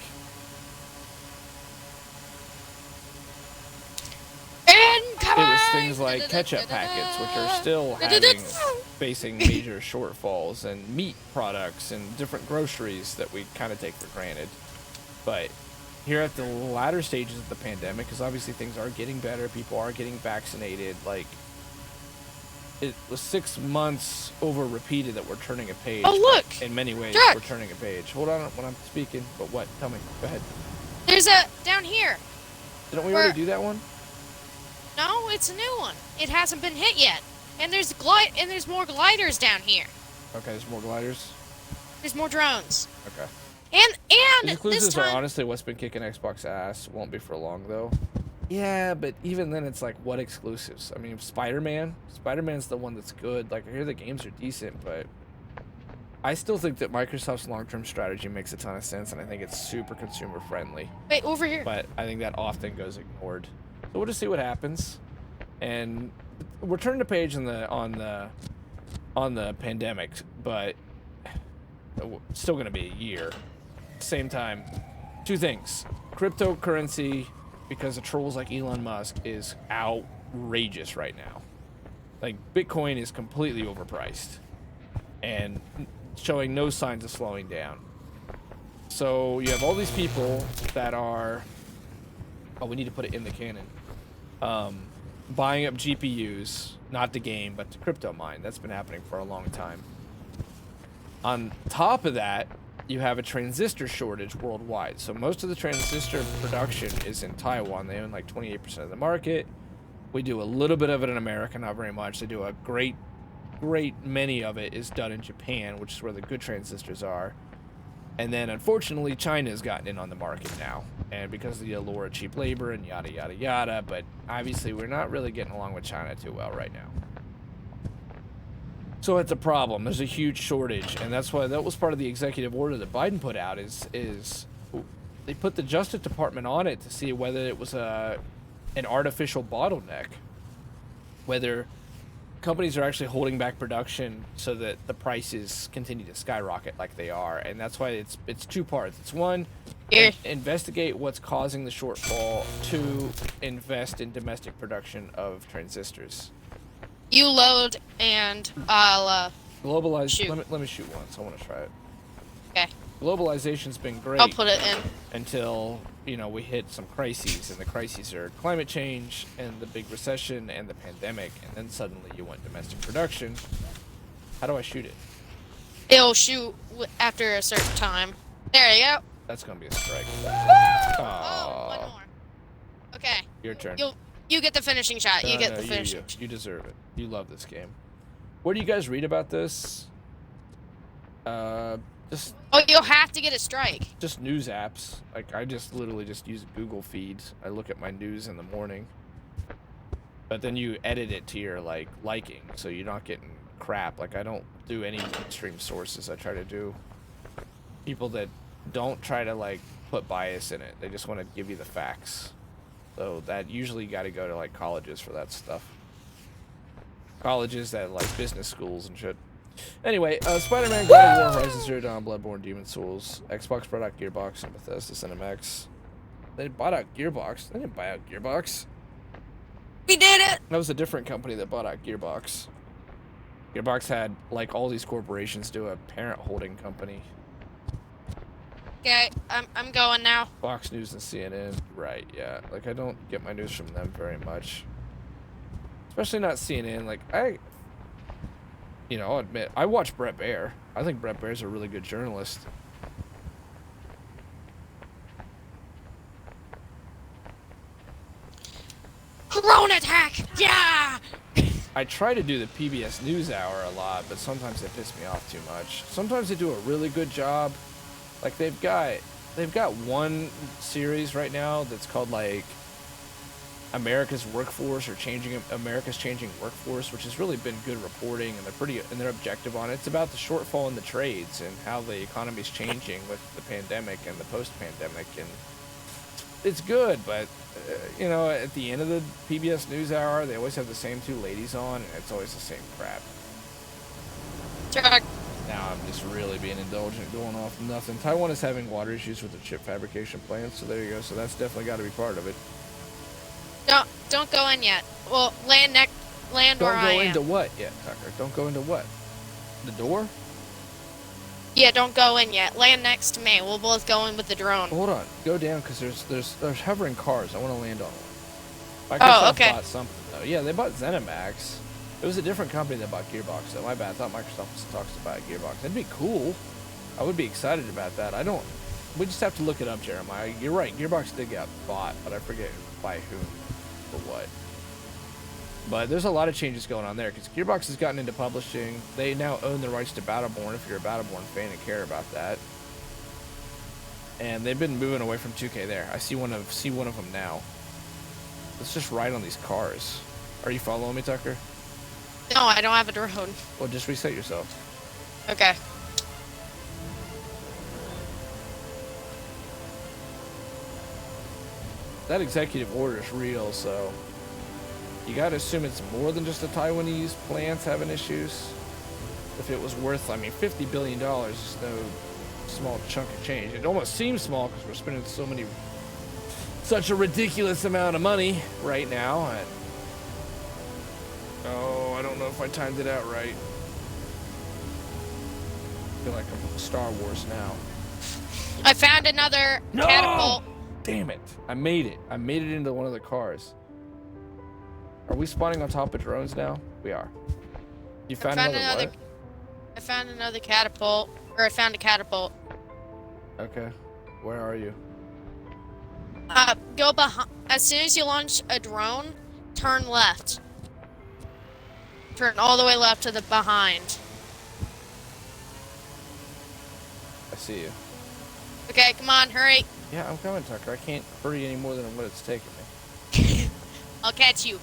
Speaker 2: it was things like ketchup packets, which are still facing major shortfalls, and meat products and different groceries that we kind of take for granted. But here at the latter stages of the pandemic, because obviously things are getting better, people are getting vaccinated, like, it was 6 months over repeated that we're turning a page.
Speaker 1: Oh, look!
Speaker 2: In many ways,
Speaker 1: Jack!
Speaker 2: we're turning a page. Hold on when I'm speaking, but what? Tell me. Go ahead.
Speaker 1: There's a down here.
Speaker 2: Didn't we already do that one?
Speaker 1: No, it's a new one. It hasn't been hit yet. And there's more gliders down here.
Speaker 2: Okay, there's more gliders.
Speaker 1: There's more drones.
Speaker 2: Okay.
Speaker 1: And
Speaker 2: These exclusives
Speaker 1: this time,
Speaker 2: are honestly what's been kicking Xbox ass. Won't be for long though. Yeah, but even then, it's like, what exclusives? I mean, Spider-Man. Spider-Man's the one that's good. Like, I hear the games are decent, but I still think that Microsoft's long-term strategy makes a ton of sense, and I think it's super consumer-friendly.
Speaker 1: wait, over here.
Speaker 2: But I think that often goes ignored. So we'll just see what happens, and we're turning the page on the pandemic, but it's still gonna be a year. Same time, two things: cryptocurrency, because of trolls like Elon Musk, is outrageous right now. Like, Bitcoin is completely overpriced and showing no signs of slowing down. So you have all these people that are, oh, we need to put it in the canon, buying up GPUs, not the game, but to crypto mine. That's been happening for a long time. On top of that, you have a transistor shortage worldwide. So most of the transistor production is in Taiwan. They own like 28% of the market. We do a little bit of it in America, not very much. They do a great many of it is done in Japan, which is where the good transistors are. And then unfortunately, China's gotten in on the market now. And because of the allure of cheap labor and yada, yada, yada. But obviously, we're not really getting along with China too well right now. So it's a problem. There's a huge shortage, and that's why that was part of the executive order that Biden put out. Is they put the Justice Department on it to see whether it was an artificial bottleneck, whether companies are actually holding back production so that the prices continue to skyrocket like they are. And that's why it's two parts. It's one, investigate what's causing the shortfall. Two, invest in domestic production of transistors.
Speaker 1: You load and I'll
Speaker 2: Globalize.
Speaker 1: shoot.
Speaker 2: Let me shoot once. I want to try it.
Speaker 1: Okay.
Speaker 2: Globalization's been great.
Speaker 1: I'll put it in.
Speaker 2: Until, we hit some crises, and the crises are climate change and the big recession and the pandemic, and then suddenly you want domestic production. How do I shoot it?
Speaker 1: It'll shoot after a certain time. There you go.
Speaker 2: That's gonna be a strike.
Speaker 1: Oh, one more. Okay.
Speaker 2: Your turn.
Speaker 1: You get the finishing shot. You get the finishing.
Speaker 2: You deserve it. You love this game. Where do you guys read about this? Just.
Speaker 1: Oh, you'll have to get a strike.
Speaker 2: Just news apps. Like, I just literally just use Google feeds. I look at my news in the morning. But then you edit it to your liking, so you're not getting crap. Like, I don't do any mainstream sources. I try to do people that don't try to put bias in it. They just want to give you the facts. So that usually got to go to colleges for that stuff. Colleges that business schools and shit. Anyway, Spider-Man, God of War, Horizon Zero Dawn, Bloodborne, Demon's Souls, Xbox brought out Gearbox and Bethesda Cinemax. They bought out Gearbox. They didn't buy out Gearbox.
Speaker 1: We did it.
Speaker 2: That was a different company that bought out Gearbox. Gearbox had all these corporations do a parent holding company.
Speaker 1: Okay, I'm going now.
Speaker 2: Fox News and CNN. Right, yeah. I don't get my news from them very much. Especially not CNN. I'll admit, I watch Brett Baer. I think Brett Baer's a really good journalist.
Speaker 1: Drone attack! Yeah!
Speaker 2: I try to do the PBS NewsHour a lot, but sometimes they piss me off too much. Sometimes they do a really good job. They've got one series right now that's called America's Workforce, or America's Changing Workforce, which has really been good reporting, and they're objective on it. It's about the shortfall in the trades and how the economy's changing with the pandemic and the post-pandemic, and it's good, but at the end of the PBS NewsHour, they always have the same two ladies on, and it's always the same crap.
Speaker 1: Truck.
Speaker 2: Now I'm just really being indulgent, going off nothing. Taiwan is having water issues with the chip fabrication plant, so there you go. So that's definitely got to be part of it.
Speaker 1: Don't go in yet. Well, land where I am.
Speaker 2: Don't go into what yet, Tucker? Don't go into what? The door?
Speaker 1: Yeah, don't go in yet. Land next to me. We'll both go in with the drone.
Speaker 2: Hold on. Go down, because there's hovering cars. I want to land on one.
Speaker 1: Oh, okay.
Speaker 2: Bought something, though. Yeah, they bought ZeniMax. It was a different company that bought Gearbox, though. My bad. I thought Microsoft talks about Gearbox. That'd be cool. I would be excited about that. I don't We just have to look it up, Jeremiah. You're right. Gearbox did get bought, but I forget by whom or what. But there's a lot of changes going on there because Gearbox has gotten into publishing. They now own the rights to Battleborn if you're a Battleborn fan and care about that. And they've been moving away from 2K there. I see one of them now. Let's just ride on these cars. Are you following me, Tucker?
Speaker 1: No, I don't have a drone.
Speaker 2: Well, just reset yourself.
Speaker 1: Okay.
Speaker 2: That executive order is real, so you gotta assume it's more than just the Taiwanese plants having issues. If it was worth, I mean, $50 billion is no small chunk of change. It almost seems small because we're spending such a ridiculous amount of money right now. And, oh, I don't know if I timed it out right. I feel like I'm Star Wars now.
Speaker 1: I found another catapult.
Speaker 2: Damn it. I made it. I made it into one of the cars. Are we spawning on top of drones now? We are. You found another what?
Speaker 1: I found another catapult. Or I found a catapult.
Speaker 2: Okay. Where are you?
Speaker 1: Go behind. As soon as you launch a drone, turn left. Turn all the way left to the behind.
Speaker 2: I see you.
Speaker 1: Okay, come on, hurry.
Speaker 2: Yeah, I'm coming, Tucker. I can't hurry any more than what it's taking me.
Speaker 1: I'll catch you.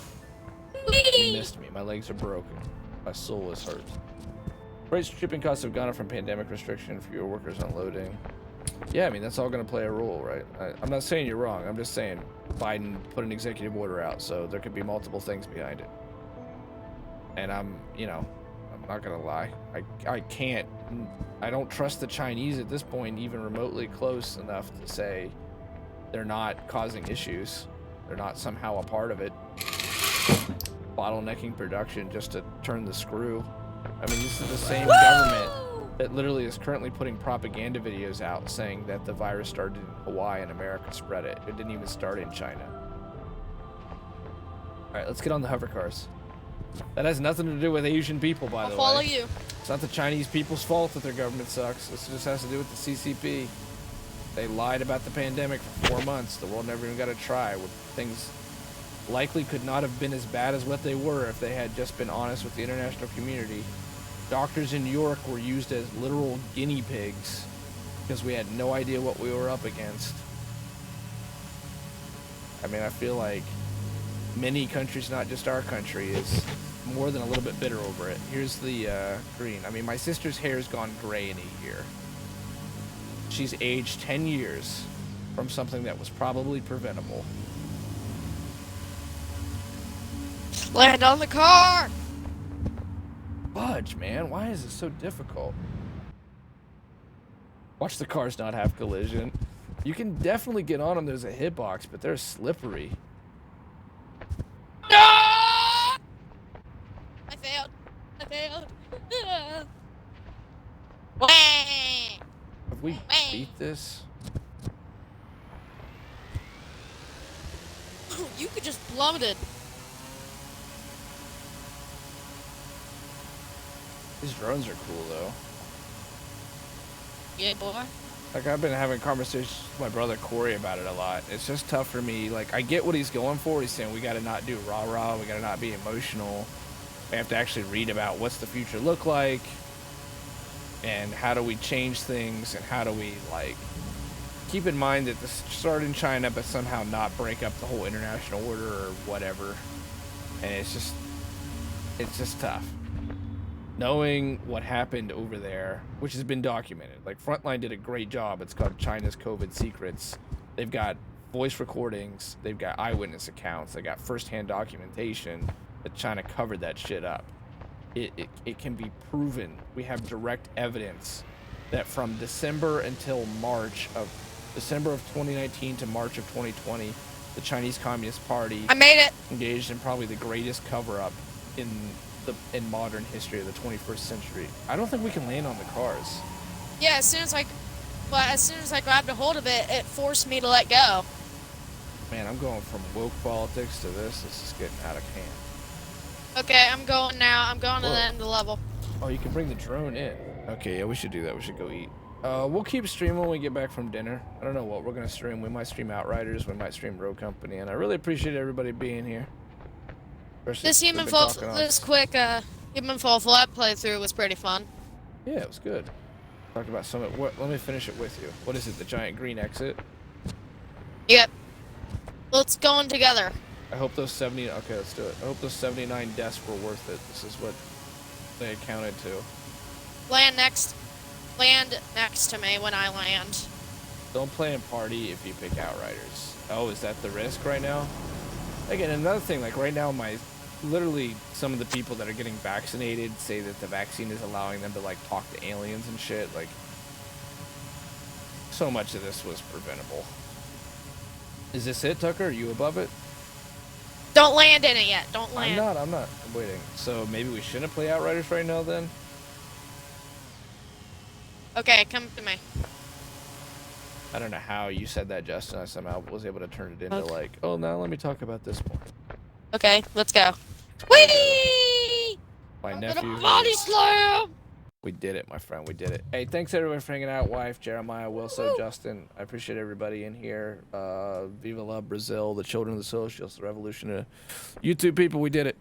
Speaker 2: You missed me. My legs are broken. My soul is hurt. Freight shipping costs have gone up from pandemic restriction, fewer workers unloading. Yeah, I mean, that's all going to play a role, right? I'm not saying you're wrong. I'm just saying Biden put an executive order out, so there could be multiple things behind it. And I'm not going to lie. I don't trust the Chinese at this point, even remotely close enough to say they're not causing issues. They're not somehow a part of it. Bottlenecking production just to turn the screw. I mean, this is the same government that literally is currently putting propaganda videos out saying that the virus started in Hawaii and America spread it. It didn't even start in China. All right, let's get on the hover cars. That has nothing to do with Asian people, by the way.
Speaker 1: I'll follow you.
Speaker 2: It's not the Chinese people's fault that their government sucks. This just has to do with the CCP. They lied about the pandemic for 4 months. The world never even got a try. Things likely could not have been as bad as what they were if they had just been honest with the international community. Doctors in New York were used as literal guinea pigs because we had no idea what we were up against. I mean, I feel like many countries, not just our country, is more than a little bit bitter over it. Here's the green. I mean, my sister's hair's gone gray in a year. She's aged 10 years from something that was probably preventable.
Speaker 1: Land on the car!
Speaker 2: Fudge, man. Why is it so difficult? Watch the cars not have collision. You can definitely get on them. There's a hitbox, but they're slippery.
Speaker 1: No! I failed. Wah!
Speaker 2: Have we beat this?
Speaker 1: You could just plummeted.
Speaker 2: These drones are cool, though.
Speaker 1: Yeah, boy.
Speaker 2: Like, I've been having conversations with my brother Corey about it a lot. It's just tough for me. Like, I get what he's going for. He's saying we got to not do rah-rah. We got to not be emotional. We have to actually read about what's the future look like and how do we change things and how do we, like, keep in mind that this started in China but somehow not break up the whole international order or whatever. And it's just tough. Knowing what happened over there, which has been documented. Like, Frontline did a great job. It's called China's COVID Secrets. They've got voice recordings. They've got eyewitness accounts. They got firsthand documentation that China covered that shit up. It can be proven. We have direct evidence that from December of 2019 to March of 2020, the Chinese Communist Party
Speaker 1: I made it.
Speaker 2: engaged in probably the greatest cover-up in modern history of the 21st century. I don't think we can land on the cars.
Speaker 1: Yeah, as soon as I grabbed a hold of it, it forced me to let go.
Speaker 2: Man, I'm going from woke politics to this. This is getting out of hand.
Speaker 1: Okay, I'm going now. I'm going to the end of the level.
Speaker 2: Oh, you can bring the drone in. Okay, yeah, we should do that. We should go eat. We'll keep streaming when we get back from dinner. I don't know what we're gonna stream. We might stream Outriders. We might stream Road Company. And I really appreciate everybody being here.
Speaker 1: This Human Fall Flat playthrough was pretty fun.
Speaker 2: Yeah, it was good. Talk about some. Let me finish it with you. What is it? The giant green exit?
Speaker 1: Yep. Let's go in together.
Speaker 2: I hope those 70. Okay, let's do it. I hope those 79 deaths were worth it. This is what they accounted to.
Speaker 1: Land next to me when I land.
Speaker 2: Don't play in party if you pick Outriders. Oh, is that the risk right now? Again, another thing, like right now, literally some of the people that are getting vaccinated say that the vaccine is allowing them to like talk to aliens and shit. Like, so much of this was preventable. Is this it, Tucker? Are you above it?
Speaker 1: Don't land in it yet. Don't land.
Speaker 2: I'm not. I'm waiting. So maybe we shouldn't play Outriders right now then?
Speaker 1: Okay, come to me.
Speaker 2: I don't know how you said that, Justin. I somehow was able to turn it into like, oh, now let me talk about this more.
Speaker 1: Okay, let's go. Whee!
Speaker 2: My nephew.
Speaker 1: Body slam!
Speaker 2: We did it, my friend. We did it. Hey, thanks everyone for hanging out. Wife, Jeremiah, Wilson, Justin. I appreciate everybody in here. Viva la Brazil, the children of the socialists, the revolution. YouTube people, we did it.